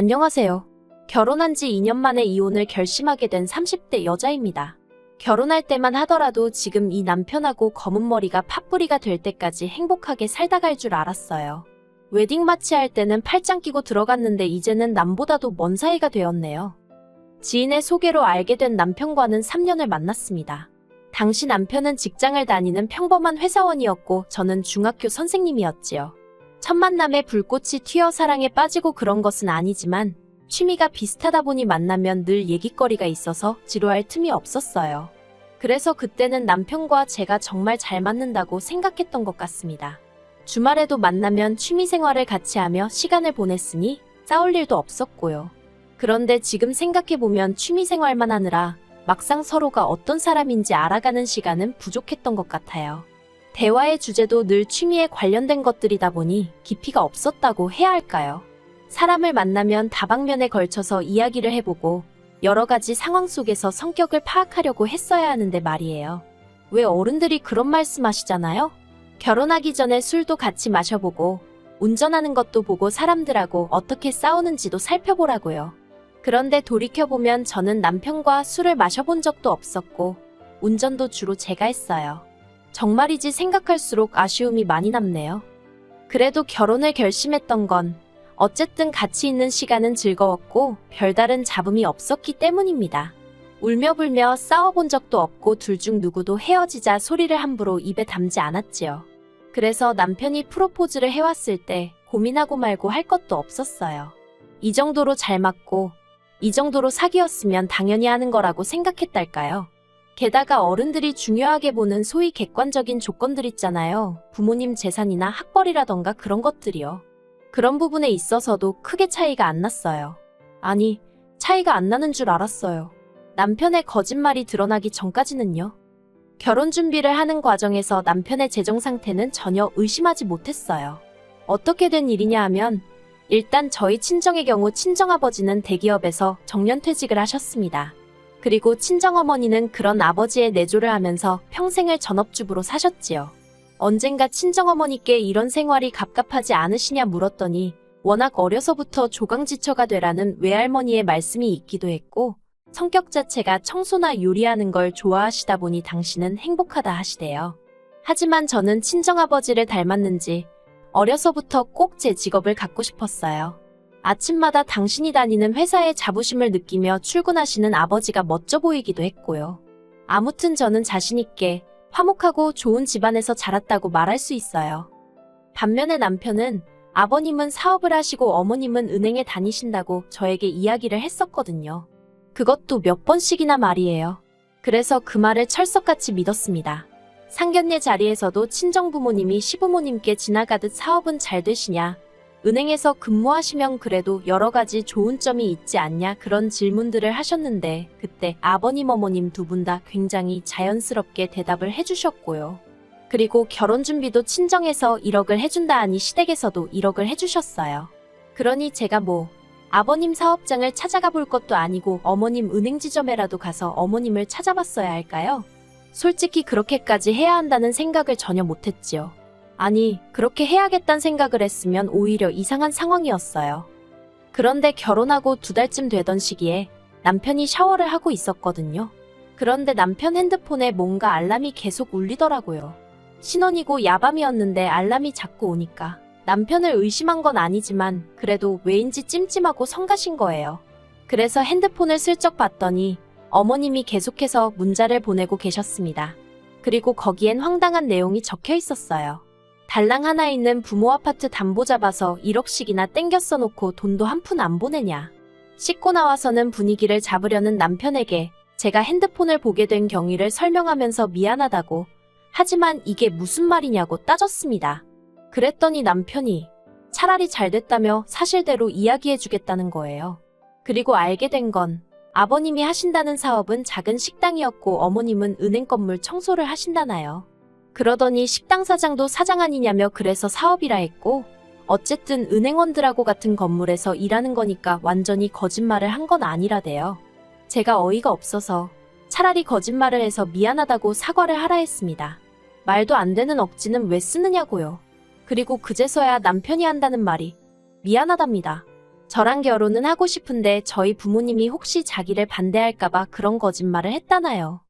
안녕하세요. 결혼한 지 2년 만에 이혼을 결심하게 된 30대 여자입니다. 결혼할 때만 하더라도 지금 이 남편하고 검은 머리가 팥뿌리가 될 때까지 행복하게 살다 갈 줄 알았어요. 웨딩 마치할 때는 팔짱 끼고 들어갔는데 이제는 남보다도 먼 사이가 되었네요. 지인의 소개로 알게 된 남편과는 3년을 만났습니다. 당시 남편은 직장을 다니는 평범한 회사원이었고 저는 중학교 선생님이었지요. 첫 만남에 불꽃이 튀어 사랑에 빠지고 그런 것은 아니지만 취미가 비슷하다 보니 만나면 늘 얘기거리가 있어서 지루할 틈이 없었어요. 그래서 그때는 남편과 제가 정말 잘 맞는다고 생각했던 것 같습니다. 주말에도 만나면 취미생활을 같이 하며 시간을 보냈으니 싸울 일도 없었고요. 그런데 지금 생각해보면 취미생활만 하느라 막상 서로가 어떤 사람인지 알아가는 시간은 부족했던 것 같아요. 대화의 주제도 늘 취미에 관련된 것들이다 보니 깊이가 없었다고 해야 할까요? 사람을 만나면 다방면에 걸쳐서 이야기를 해보고 여러 가지 상황 속에서 성격을 파악하려고 했어야 하는데 말이에요. 왜 어른들이 그런 말씀하시잖아요? 결혼하기 전에 술도 같이 마셔보고 운전하는 것도 보고 사람들하고 어떻게 싸우는지도 살펴보라고요. 그런데 돌이켜보면 저는 남편과 술을 마셔본 적도 없었고 운전도 주로 제가 했어요. 정말이지 생각할수록 아쉬움이 많이 남네요. 그래도 결혼을 결심했던 건 어쨌든 같이 있는 시간은 즐거웠고 별다른 잡음이 없었기 때문입니다. 울며불며 싸워본 적도 없고 둘 중 누구도 헤어지자 소리를 함부로 입에 담지 않았지요. 그래서 남편이 프로포즈를 해왔을 때 고민하고 말고 할 것도 없었어요. 이 정도로 잘 맞고 이 정도로 사귀었으면 당연히 하는 거라고 생각했달까요? 게다가 어른들이 중요하게 보는 소위 객관적인 조건들 있잖아요. 부모님 재산이나 학벌이라던가 그런 것들이요. 그런 부분에 있어서도 크게 차이가 안 났어요. 아니, 차이가 안 나는 줄 알았어요. 남편의 거짓말이 드러나기 전까지는요. 결혼 준비를 하는 과정에서 남편의 재정 상태는 전혀 의심하지 못했어요. 어떻게 된 일이냐 하면 일단 저희 친정의 경우 친정아버지는 대기업에서 정년퇴직을 하셨습니다. 그리고 친정어머니는 그런 아버지의 내조를 하면서 평생을 전업주부로 사셨지요. 언젠가 친정어머니께 이런 생활이 갑갑하지 않으시냐 물었더니 워낙 어려서부터 조강지처가 되라는 외할머니의 말씀이 있기도 했고 성격 자체가 청소나 요리하는 걸 좋아하시다 보니 당신은 행복하다 하시대요. 하지만 저는 친정아버지를 닮았는지 어려서부터 꼭 제 직업을 갖고 싶었어요. 아침마다 당신이 다니는 회사의 자부심을 느끼며 출근하시는 아버지가 멋져 보이기도 했고요. 아무튼 저는 자신있게 화목하고 좋은 집안에서 자랐다고 말할 수 있어요. 반면에 남편은 아버님은 사업을 하시고 어머님은 은행에 다니신다고 저에게 이야기를 했었거든요. 그것도 몇 번씩이나 말이에요. 그래서 그 말을 철석같이 믿었습니다. 상견례 자리에서도 친정부모님이 시부모님께 지나가듯 사업은 잘 되시냐, 은행에서 근무하시면 그래도 여러 가지 좋은 점이 있지 않냐 그런 질문들을 하셨는데 그때 아버님 어머님 두 분 다 굉장히 자연스럽게 대답을 해주셨고요. 그리고 결혼 준비도 친정에서 1억을 해준다 하니 시댁에서도 1억을 해주셨어요. 그러니 제가 아버님 사업장을 찾아가 볼 것도 아니고 어머님 은행 지점에라도 가서 어머님을 찾아봤어야 할까요? 솔직히 그렇게까지 해야 한다는 생각을 전혀 못했지요. 아니, 그렇게 해야겠다는 생각을 했으면 오히려 이상한 상황이었어요. 그런데 결혼하고 2달쯤 되던 시기에 남편이 샤워를 하고 있었거든요. 그런데 남편 핸드폰에 뭔가 알람이 계속 울리더라고요. 신혼이고 야밤이었는데 알람이 자꾸 오니까 남편을 의심한 건 아니지만 그래도 왜인지 찜찜하고 성가신 거예요. 그래서 핸드폰을 슬쩍 봤더니 어머님이 계속해서 문자를 보내고 계셨습니다. 그리고 거기엔 황당한 내용이 적혀 있었어요. 달랑 하나 있는 부모 아파트 담보 잡아서 1억씩이나 땡겨 써놓고 돈도 한 푼 안 보내냐. 씻고 나와서는 분위기를 잡으려는 남편에게 제가 핸드폰을 보게 된 경위를 설명하면서 미안하다고, 하지만 이게 무슨 말이냐고 따졌습니다. 그랬더니 남편이 차라리 잘 됐다며 사실대로 이야기해주겠다는 거예요. 그리고 알게 된 건 아버님이 하신다는 사업은 작은 식당이었고 어머님은 은행 건물 청소를 하신다나요. 그러더니 식당 사장도 사장 아니냐며 그래서 사업이라 했고 어쨌든 은행원들하고 같은 건물에서 일하는 거니까 완전히 거짓말을 한 건 아니라대요. 제가 어이가 없어서 차라리 거짓말을 해서 미안하다고 사과를 하라 했습니다. 말도 안 되는 억지는 왜 쓰느냐고요. 그리고 그제서야 남편이 한다는 말이 미안하답니다. 저랑 결혼은 하고 싶은데 저희 부모님이 혹시 자기를 반대할까봐 그런 거짓말을 했다나요.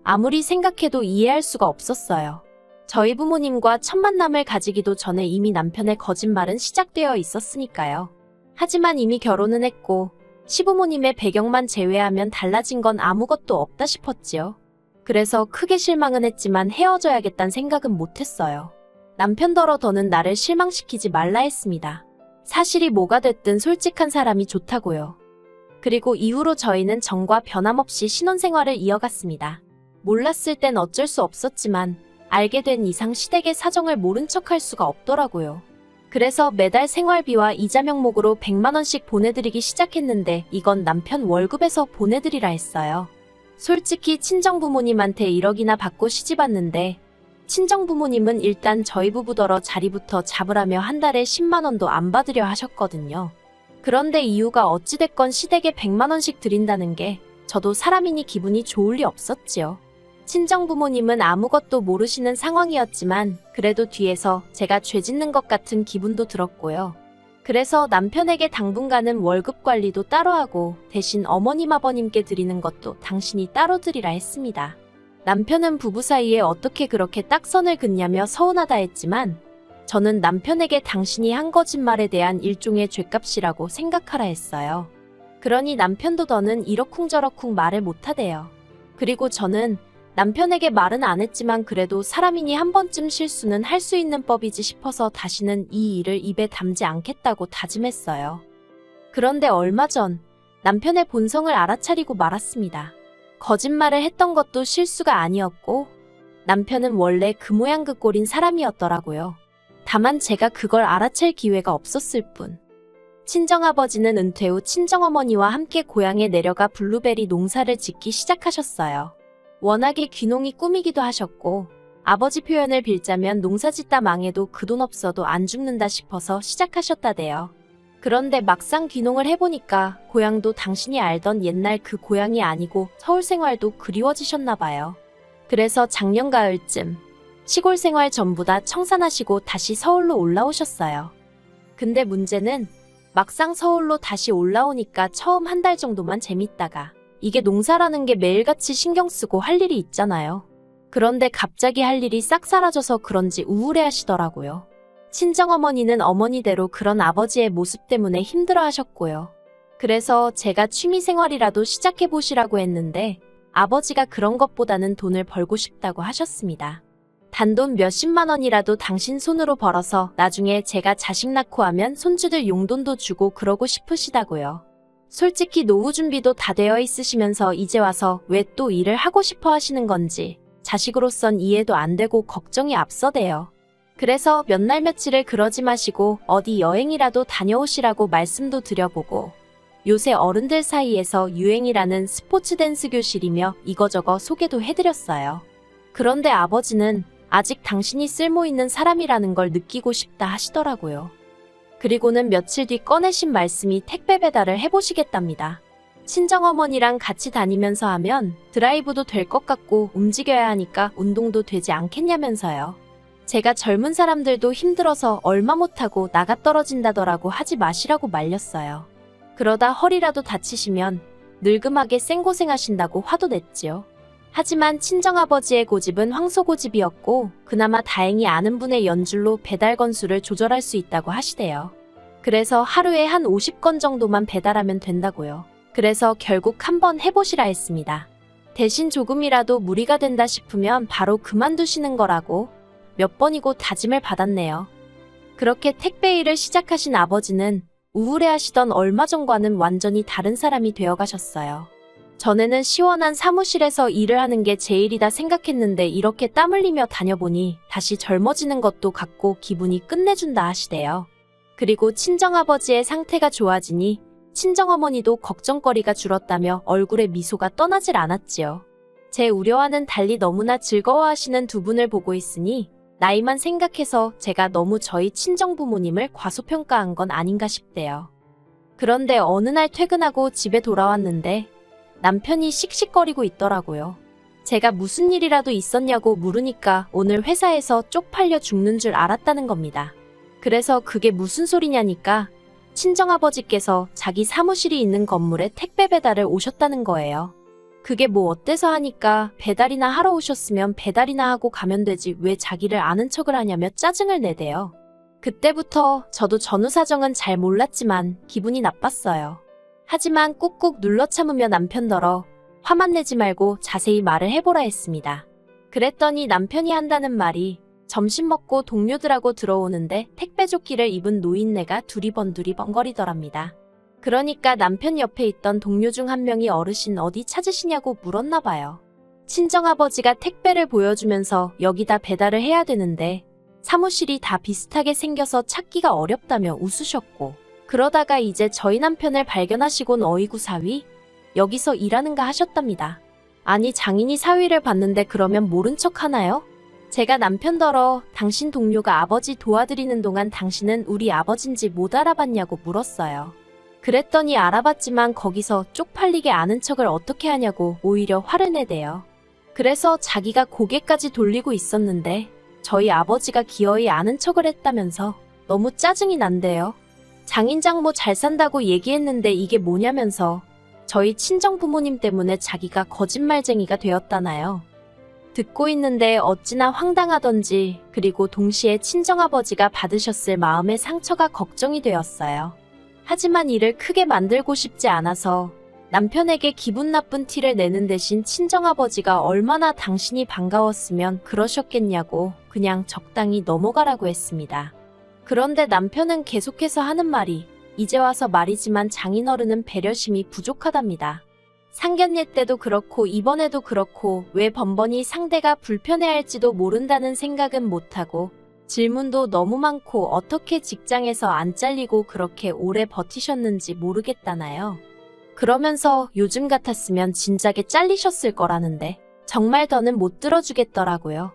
아무리 생각해도 이해할 수가 없었어요. 저희 부모님과 첫 만남을 가지기도 전에 이미 남편의 거짓말은 시작되어 있었으니까요. 하지만 이미 결혼은 했고 시부모님의 배경만 제외하면 달라진 건 아무것도 없다 싶었지요. 그래서 크게 실망은 했지만 헤어져야겠다는 생각은 못했어요. 남편더러 더는 나를 실망시키지 말라 했습니다. 사실이 뭐가 됐든 솔직한 사람이 좋다고요. 그리고 이후로 저희는 정과 변함없이 신혼생활을 이어갔습니다. 몰랐을 땐 어쩔 수 없었지만 알게 된 이상 시댁의 사정을 모른 척할 수가 없더라고요. 그래서 매달 생활비와 이자 명목으로 100만 원씩 보내드리기 시작했는데 이건 남편 월급에서 보내드리라 했어요. 솔직히 친정부모님한테 1억이나 받고 시집왔는데 친정부모님은 일단 저희 부부더러 자리부터 잡으라며 한 달에 10만 원도 안 받으려 하셨거든요. 그런데 이유가 어찌됐건 시댁에 100만 원씩 드린다는 게 저도 사람이니 기분이 좋을 리 없었지요. 친정부모님은 아무것도 모르시는 상황이었지만 그래도 뒤에서 제가 죄 짓는 것 같은 기분도 들었고요. 그래서 남편에게 당분간은 월급 관리도 따로 하고 대신 어머님 아버님께 드리는 것도 당신이 따로 드리라 했습니다. 남편은 부부 사이에 어떻게 그렇게 딱 선을 긋냐며 서운하다 했지만 저는 남편에게 당신이 한 거짓말에 대한 일종의 죗값이라고 생각하라 했어요. 그러니 남편도 더는 이러쿵저러쿵 말을 못하대요. 그리고 저는 남편에게 말은 안 했지만 그래도 사람이니 한 번쯤 실수는 할 수 있는 법이지 싶어서 다시는 이 일을 입에 담지 않겠다고 다짐했어요. 그런데 얼마 전 남편의 본성을 알아차리고 말았습니다. 거짓말을 했던 것도 실수가 아니었고 남편은 원래 그 모양 그 꼴인 사람이었더라고요. 다만 제가 그걸 알아챌 기회가 없었을 뿐. 친정아버지는 은퇴 후 친정어머니와 함께 고향에 내려가 블루베리 농사를 짓기 시작하셨어요. 워낙에 귀농이 꿈이기도 하셨고 아버지 표현을 빌자면 농사짓다 망해도 그 돈 없어도 안 죽는다 싶어서 시작하셨다대요. 그런데 막상 귀농을 해보니까 고향도 당신이 알던 옛날 그 고향이 아니고 서울 생활도 그리워지셨나 봐요. 그래서 작년 가을쯤 시골 생활 전부 다 청산하시고 다시 서울로 올라오셨어요. 근데 문제는 막상 서울로 다시 올라오니까 처음 한 달 정도만 재밌다가 이게 농사라는 게 매일같이 신경 쓰고 할 일이 있잖아요. 그런데 갑자기 할 일이 싹 사라져서 그런지 우울해 하시더라고요. 친정어머니는 어머니대로 그런 아버지의 모습 때문에 힘들어 하셨고요. 그래서 제가 취미생활이라도 시작해보시라고 했는데 아버지가 그런 것보다는 돈을 벌고 싶다고 하셨습니다. 단돈 몇십만 원이라도 당신 손으로 벌어서 나중에 제가 자식 낳고 하면 손주들 용돈도 주고 그러고 싶으시다고요. 솔직히 노후 준비도 다 되어 있으시면서 이제 와서 왜 또 일을 하고 싶어 하시는 건지 자식으로선 이해도 안 되고 걱정이 앞서대요. 그래서 몇 날 며칠을 그러지 마시고 어디 여행이라도 다녀오시라고 말씀도 드려보고 요새 어른들 사이에서 유행이라는 스포츠 댄스 교실이며 이거저거 소개도 해드렸어요. 그런데 아버지는 아직 당신이 쓸모있는 사람이라는 걸 느끼고 싶다 하시더라고요. 그리고는 며칠 뒤 꺼내신 말씀이 택배 배달을 해보시겠답니다. 친정어머니랑 같이 다니면서 하면 드라이브도 될 것 같고 움직여야 하니까 운동도 되지 않겠냐면서요. 제가 젊은 사람들도 힘들어서 얼마 못하고 나가 떨어진다더라고 하지 마시라고 말렸어요. 그러다 허리라도 다치시면 늙음하게 생고생하신다고 화도 냈지요. 하지만 친정아버지의 고집은 황소고집이었고 그나마 다행히 아는 분의 연줄로 배달 건수를 조절할 수 있다고 하시대요. 그래서 하루에 한 50건 정도만 배달하면 된다고요. 그래서 결국 한번 해보시라 했습니다. 대신 조금이라도 무리가 된다 싶으면 바로 그만두시는 거라고 몇 번이고 다짐을 받았네요. 그렇게 택배 일을 시작하신 아버지는 우울해하시던 얼마 전과는 완전히 다른 사람이 되어가셨어요. 전에는 시원한 사무실에서 일을 하는 게 제일이다 생각했는데 이렇게 땀 흘리며 다녀보니 다시 젊어지는 것도 같고 기분이 끝내준다 하시대요. 그리고 친정아버지의 상태가 좋아지니 친정어머니도 걱정거리가 줄었다며 얼굴에 미소가 떠나질 않았지요. 제 우려와는 달리 너무나 즐거워하시는 두 분을 보고 있으니 나이만 생각해서 제가 너무 저희 친정부모님을 과소평가한 건 아닌가 싶대요. 그런데 어느 날 퇴근하고 집에 돌아왔는데 남편이 씩씩거리고 있더라고요. 제가 무슨 일이라도 있었냐고 물으니까 오늘 회사에서 쪽팔려 죽는 줄 알았다는 겁니다. 그래서 그게 무슨 소리냐니까 친정아버지께서 자기 사무실이 있는 건물에 택배 배달을 오셨다는 거예요. 그게 뭐 어때서 하니까 배달이나 하러 오셨으면 배달이나 하고 가면 되지 왜 자기를 아는 척을 하냐며 짜증을 내대요. 그때부터 저도 전후 사정은 잘 몰랐지만 기분이 나빴어요. 하지만 꾹꾹 눌러 참으며 남편더러 화만 내지 말고 자세히 말을 해보라 했습니다. 그랬더니 남편이 한다는 말이 점심 먹고 동료들하고 들어오는데 택배 조끼를 입은 노인네가 두리번두리번거리더랍니다. 그러니까 남편 옆에 있던 동료 중 한 명이 어르신 어디 찾으시냐고 물었나 봐요. 친정아버지가 택배를 보여주면서 여기다 배달을 해야 되는데 사무실이 다 비슷하게 생겨서 찾기가 어렵다며 웃으셨고 그러다가 이제 저희 남편을 발견하시곤 어이구 사위? 여기서 일하는가 하셨답니다. 아니 장인이 사위를 봤는데 그러면 모른 척 하나요? 제가 남편더러 당신 동료가 아버지 도와드리는 동안 당신은 우리 아버진지 못 알아봤냐고 물었어요. 그랬더니 알아봤지만 거기서 쪽팔리게 아는 척을 어떻게 하냐고 오히려 화를 내대요. 그래서 자기가 고개까지 돌리고 있었는데 저희 아버지가 기어이 아는 척을 했다면서 너무 짜증이 난대요. 장인장모 잘 산다고 얘기했는데 이게 뭐냐면서 저희 친정부모님 때문에 자기가 거짓말쟁이가 되었다나요. 듣고 있는데 어찌나 황당하던지 그리고 동시에 친정아버지가 받으셨을 마음의 상처가 걱정이 되었어요. 하지만 이를 크게 만들고 싶지 않아서 남편에게 기분 나쁜 티를 내는 대신 친정아버지가 얼마나 당신이 반가웠으면 그러셨겠냐고 그냥 적당히 넘어가라고 했습니다. 그런데 남편은 계속해서 하는 말이 이제 와서 말이지만 장인어른은 배려심이 부족하답니다. 상견례 때도 그렇고 이번에도 그렇고 왜 번번이 상대가 불편해할지도 모른다는 생각은 못하고 질문도 너무 많고 어떻게 직장에서 안 잘리고 그렇게 오래 버티셨는지 모르겠다나요. 그러면서 요즘 같았으면 진작에 잘리셨을 거라는데 정말 더는 못 들어주겠더라고요.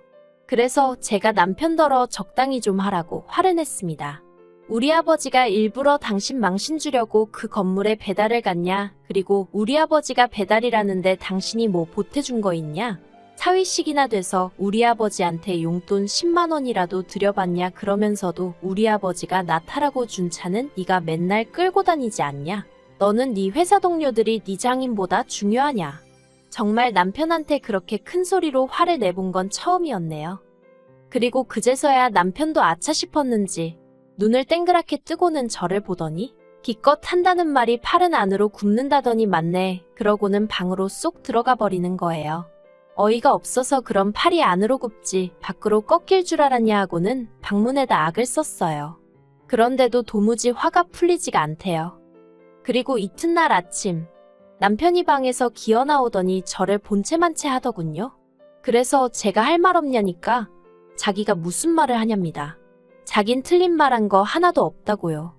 그래서 제가 남편더러 적당히 좀 하라고 화를 냈습니다. 우리 아버지가 일부러 당신 망신 주려고 그 건물에 배달을 갔냐? 그리고 우리 아버지가 배달이라는데 당신이 뭐 보태준 거 있냐? 사위씩이나 돼서 우리 아버지한테 용돈 10만 원이라도 드려봤냐? 그러면서도 우리 아버지가 나 타라고 준 차는 네가 맨날 끌고 다니지 않냐? 너는 네 회사 동료들이 네 장인보다 중요하냐? 정말 남편한테 그렇게 큰 소리로 화를 내본 건 처음이었네요. 그리고 그제서야 남편도 아차 싶었는지 눈을 땡그랗게 뜨고는 저를 보더니 기껏 한다는 말이 팔은 안으로 굽는다더니 맞네. 그러고는 방으로 쏙 들어가 버리는 거예요. 어이가 없어서 그럼 팔이 안으로 굽지 밖으로 꺾일 줄 알았냐 하고는 방문에다 악을 썼어요. 그런데도 도무지 화가 풀리지가 않대요. 그리고 이튿날 아침 남편이 방에서 기어 나오더니 저를 본체만체 하더군요. 그래서 제가 할 말 없냐니까 자기가 무슨 말을 하냐입니다. 자긴 틀린 말한 거 하나도 없다고요.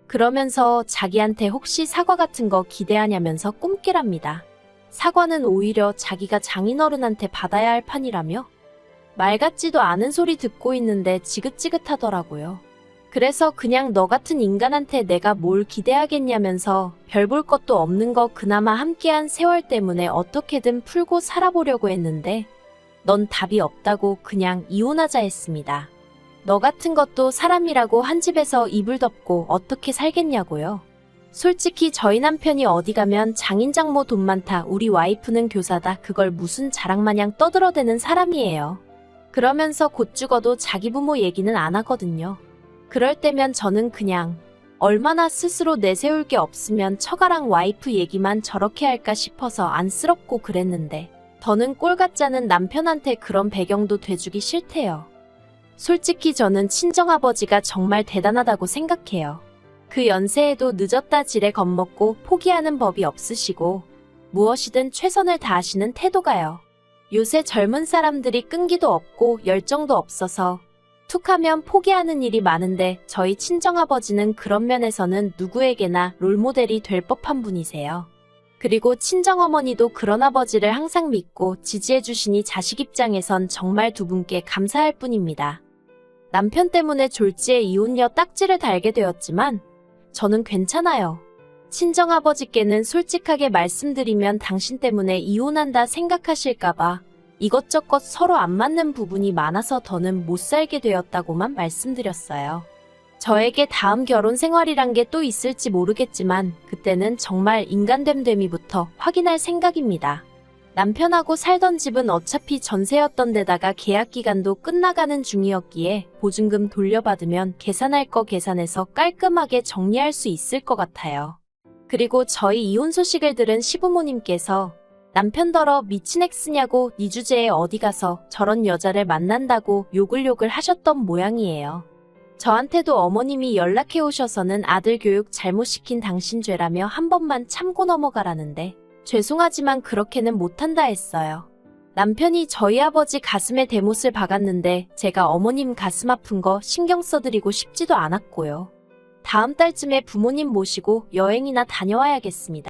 그러면서 자기한테 혹시 사과 같은 거 기대하냐면서 꿈깨랍니다. 사과는 오히려 자기가 장인어른한테 받아야 할 판이라며? 말 같지도 않은 소리 듣고 있는데 지긋지긋하더라고요. 그래서 그냥 너 같은 인간한테 내가 뭘 기대하겠냐면서 별 볼 것도 없는 거 그나마 함께한 세월 때문에 어떻게든 풀고 살아보려고 했는데 넌 답이 없다고 그냥 이혼하자 했습니다. 너 같은 것도 사람이라고 한 집에서 이불 덮고 어떻게 살겠냐고요. 솔직히 저희 남편이 어디 가면 장인장모 돈 많다, 우리 와이프는 교사다, 그걸 무슨 자랑마냥 떠들어대는 사람이에요. 그러면서 곧 죽어도 자기 부모 얘기는 안 하거든요. 그럴 때면 저는 그냥 얼마나 스스로 내세울 게 없으면 처가랑 와이프 얘기만 저렇게 할까 싶어서 안쓰럽고 그랬는데 더는 꼴 같지 않은 남편한테 그런 배경도 돼주기 싫대요. 솔직히 저는 친정아버지가 정말 대단하다고 생각해요. 그 연세에도 늦었다 지레 겁먹고 포기하는 법이 없으시고 무엇이든 최선을 다하시는 태도가요. 요새 젊은 사람들이 끈기도 없고 열정도 없어서 툭하면 포기하는 일이 많은데 저희 친정아버지는 그런 면에서는 누구에게나 롤모델이 될 법한 분이세요. 그리고 친정어머니도 그런 아버지를 항상 믿고 지지해 주시니 자식 입장에선 정말 두 분께 감사할 뿐입니다. 남편 때문에 졸지에 이혼녀 딱지를 달게 되었지만 저는 괜찮아요. 친정아버지께는 솔직하게 말씀드리면 당신 때문에 이혼한다 생각하실까봐 이것저것 서로 안 맞는 부분이 많아서 더는 못 살게 되었다고만 말씀드렸어요. 저에게 다음 결혼 생활이란 게 또 있을지 모르겠지만 그때는 정말 인간됨됨이부터 확인할 생각입니다. 남편하고 살던 집은 어차피 전세였던 데다가 계약 기간도 끝나가는 중이었기에 보증금 돌려받으면 계산할 거 계산해서 깔끔하게 정리할 수 있을 것 같아요. 그리고 저희 이혼 소식을 들은 시부모님께서 남편더러 미친 엑스냐고 네 주제에 어디 가서 저런 여자를 만난다고 욕을 하셨던 모양이에요. 저한테도 어머님이 연락해 오셔서는 아들 교육 잘못 시킨 당신 죄라며 한 번만 참고 넘어가라는데 죄송하지만 그렇게는 못한다 했어요. 남편이 저희 아버지 가슴에 대못을 박았는데 제가 어머님 가슴 아픈 거 신경 써드리고 싶지도 않았고요. 다음 달쯤에 부모님 모시고 여행이나 다녀와야겠습니다.